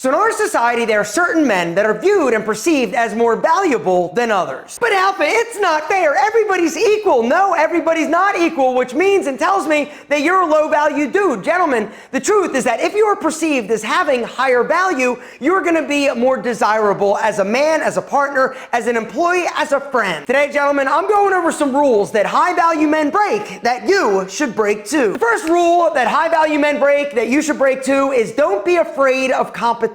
So in our society, there are certain men that are viewed and perceived as more valuable than others. But Alpha, it's not fair. Everybody's equal. No, everybody's not equal, which means and tells me that you're a low-value dude. Gentlemen, the truth is that if you are perceived as having higher value, you're going to be more desirable as a man, as a partner, as an employee, as a friend. Today, gentlemen, I'm going over some rules that high-value men break that you should break too. The first rule that high-value men break that you should break too is don't be afraid of competition.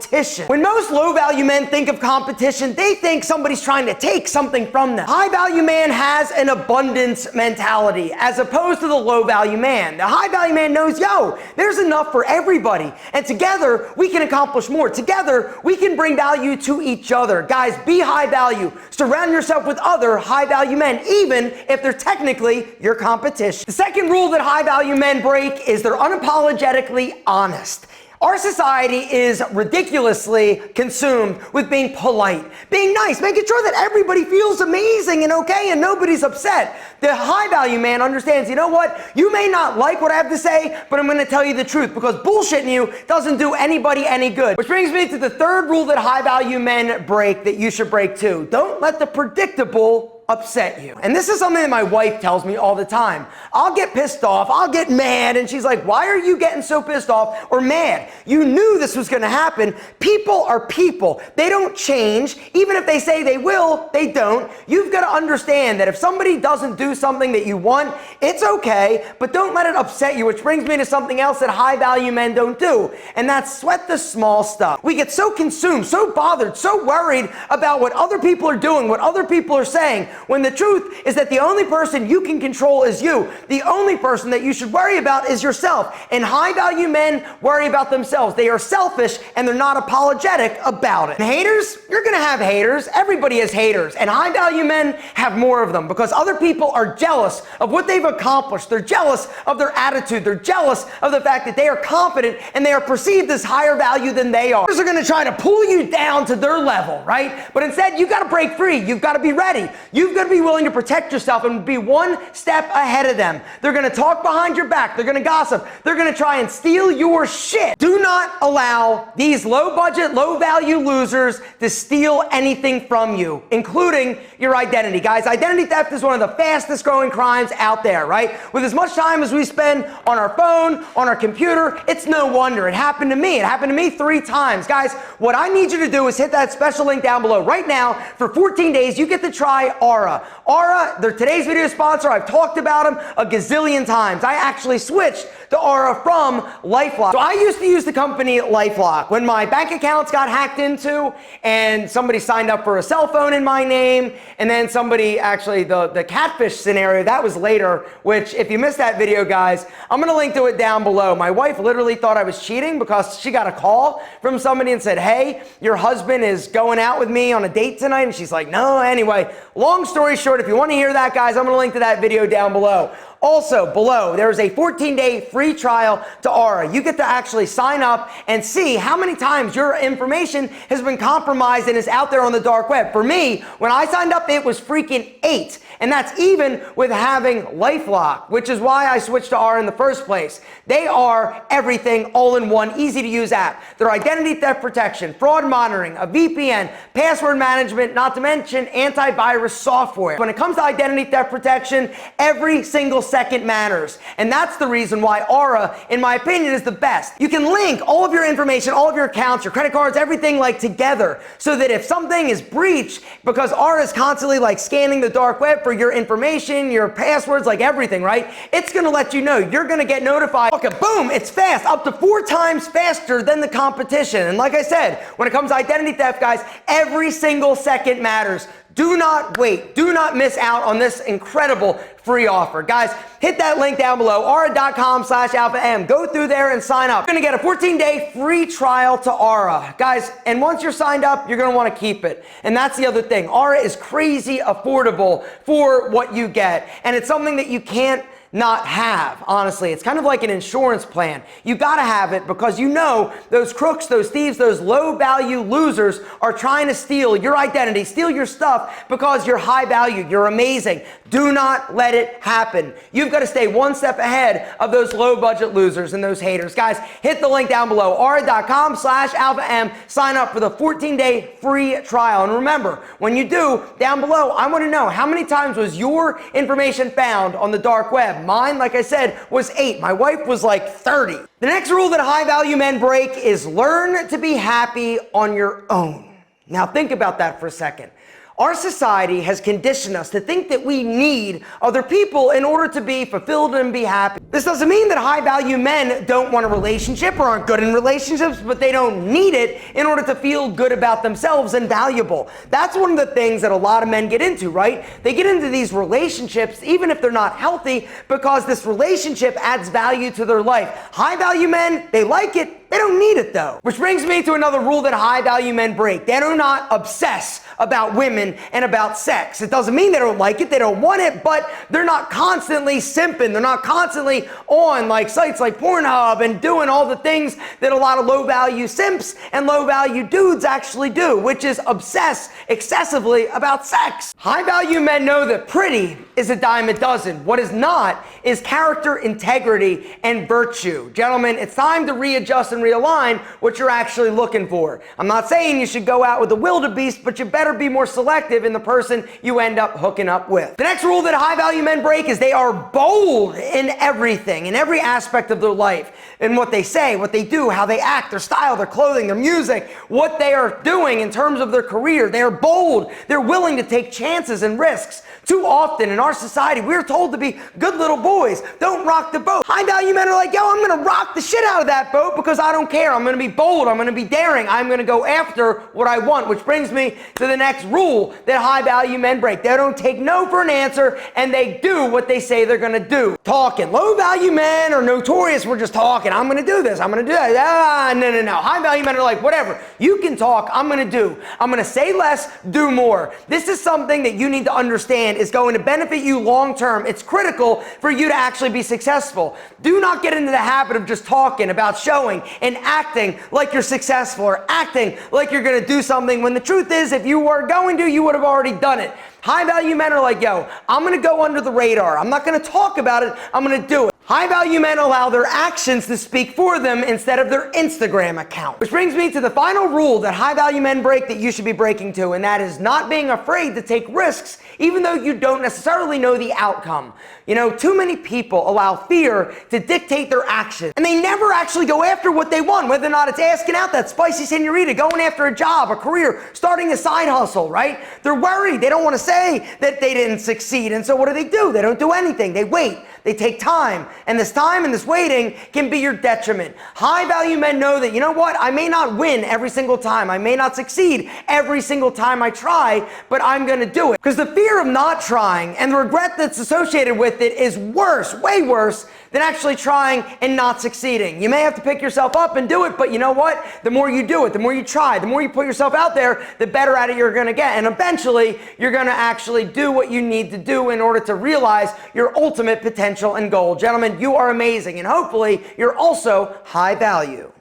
When most low-value men think of competition, they think somebody's trying to take something from them. High-value man has an abundance mentality as opposed to the low-value man. The high-value man knows, yo, there's enough for everybody, and together we can accomplish more. Together we can bring value to each other. Guys, be high value. Surround yourself with other high-value men, even if they're technically your competition. The second rule that high-value men break is they're unapologetically honest. Our society is ridiculously consumed with being polite, being nice, making sure that everybody feels amazing and okay and nobody's upset. The high-value man understands, you know what? You may not like what I have to say, but I'm going to tell you the truth because bullshitting you doesn't do anybody any good. Which brings me to the third rule that high-value men break that you should break too. Don't let the predictable upset you. And this is something that my wife tells me all the time. I'll get pissed off, I'll get mad, and she's like, why are you getting so pissed off or mad? You knew this was gonna happen. People are people. They don't change. Even if they say they will, they don't. You've got to understand that if somebody doesn't do something that you want, it's okay, but don't let it upset you, which brings me to something else that high-value men don't do, and that's sweat the small stuff. We get so consumed, so bothered, so worried about what other people are doing, what other people are saying, when the truth is that the only person you can control is you. The only person that you should worry about is yourself. And high-value men worry about themselves. They are selfish and they're not apologetic about it. And haters, you're gonna have haters. Everybody has haters. And high-value men have more of them because other people are jealous of what they've accomplished. They're jealous of their attitude. They're jealous of the fact that they are confident and they are perceived as higher value than they are. Others are gonna try to pull you down to their level, right? But instead, you gotta break free. You've gotta be ready. You've got to be willing to protect yourself and be one step ahead of them. They're going to talk behind your back. They're going to gossip. They're going to try and steal your shit. Do not allow these low-budget, low-value losers to steal anything from you, including your identity. Guys, identity theft is one of the fastest-growing crimes out there, right? With as much time as we spend on our phone, on our computer, it's no wonder. It happened to me. It happened to me 3 times. Guys, what I need you to do is hit that special link down below. Right now, for 14 days, you get to try Aura. Aura, they're today's video sponsor. I've talked about them a gazillion times. I actually switched to Aura from LifeLock. So I used to use the company LifeLock when my bank accounts got hacked into and somebody signed up for a cell phone in my name, and then somebody actually, the catfish scenario, that was later, which if you missed that video, guys, I'm gonna link to it down below. My wife literally thought I was cheating because she got a call from somebody and said, hey, your husband is going out with me on a date tonight, and she's like, no. Anyway, long story short, if you want to hear that, guys, I'm going to link to that video down below. Also, below, there is a 14-day free trial to Aura. You get to actually sign up and see how many times your information has been compromised and is out there on the dark web. For me, when I signed up, it was freaking 8. And that's even with having LifeLock, which is why I switched to Aura in the first place. They are everything all in one, easy to use app. Their identity theft protection, fraud monitoring, a VPN, password management, not to mention antivirus software. When it comes to identity theft protection, every single second matters. And that's the reason why Aura, in my opinion, is the best. You can link all of your information, all of your accounts, your credit cards, everything like together so that if something is breached, because Aura is constantly like scanning the dark web for your information, your passwords, like everything, right? It's gonna let you know. You're gonna get notified. Okay, boom, it's fast, up to 4 times faster than the competition. And like I said, when it comes to identity theft, guys, every single second matters. Do not wait. Do not miss out on this incredible free offer. Guys, hit that link down below, aura.com/alpha-m. Go through there and sign up. You're gonna get a 14-day free trial to Aura. Guys, and once you're signed up, you're gonna wanna keep it. And that's the other thing. Aura is crazy affordable for what you get. And it's something that you can't not have, honestly. It's kind of like an insurance plan. You gotta have it because you know those crooks, those thieves, those low value losers are trying to steal your identity, steal your stuff because you're high value, you're amazing. Do not let it happen. You've got to stay one step ahead of those low budget losers and those haters. Guys, hit the link down below, Oura.com/alpha-m. Sign up for the 14-day free trial. And remember, when you do, down below, I want to know how many times was your information found on the dark web. Mine, like I said, was 8. My wife was like 30. The next rule that high value men break is learn to be happy on your own. Now think about that for a second. Our society has conditioned us to think that we need other people in order to be fulfilled and be happy. This doesn't mean that high value men don't want a relationship or aren't good in relationships, but they don't need it in order to feel good about themselves and valuable. That's one of the things that a lot of men get into, right? They get into these relationships, even if they're not healthy, because this relationship adds value to their life. High value men, they like it. They don't need it though. Which brings me to another rule that high value men break. They do not obsess about women and about sex. It doesn't mean they don't like it, they don't want it, but they're not constantly simping. They're not constantly on like sites like Pornhub and doing all the things that a lot of low value simps and low value dudes actually do, which is obsess excessively about sex. High value men know that pretty is a dime a dozen. What is not is character, integrity, and virtue. Gentlemen, it's time to readjust and realign what you're actually looking for. I'm not saying you should go out with the wildebeest, but you better be more selective in the person you end up hooking up with. The next rule that high value men break is they are bold in everything, in every aspect of their life, in what they say, what they do, how they act, their style, their clothing, their music, what they are doing in terms of their career. They are bold. They're willing to take chances and risks. Too often in our society, we're told to be good little boys. Don't rock the boat. High value men are like, yo, I'm going to rock the shit out of that boat because I don't care. I'm going to be bold. I'm going to be daring. I'm going to go after what I want, which brings me to the next rule that high value men break. They don't take no for an answer, and they do what they say they're going to do. Talking. Low value men are notorious for just talking. I'm going to do this. I'm going to do that. No. High value men are like, whatever. You can talk. I'm going to do. I'm going to say less, do more. This is something that you need to understand is going to benefit you long term. It's critical for you to actually be successful. Do not get into the habit of just talking about showing and acting like you're successful or acting like you're going to do something when the truth is if you were going to, you would have already done it. High value men are like, yo, I'm going to go under the radar. I'm not going to talk about it. I'm going to do it. High value men allow their actions to speak for them instead of their Instagram account. Which brings me to the final rule that high value men break that you should be breaking to, and that is not being afraid to take risks even though you don't necessarily know the outcome. You know, too many people allow fear to dictate their actions, and they never actually go after what they want, whether or not it's asking out that spicy senorita, going after a job, a career, starting a side hustle, right? They're worried. They don't want to say that they didn't succeed, and so what do? They don't do anything. They wait. They take time, and this time and this waiting can be your detriment. High value men know that, you know what, I may not win every single time. I may not succeed every single time I try, but I'm going to do it. Because the fear of not trying and the regret that's associated with it is worse, way worse, than actually trying and not succeeding. You may have to pick yourself up and do it, but you know what? The more you do it, the more you try, the more you put yourself out there, the better at it you're going to get. And eventually, you're going to actually do what you need to do in order to realize your ultimate potential and goal. Gentlemen, you are amazing, and hopefully, you're also high value.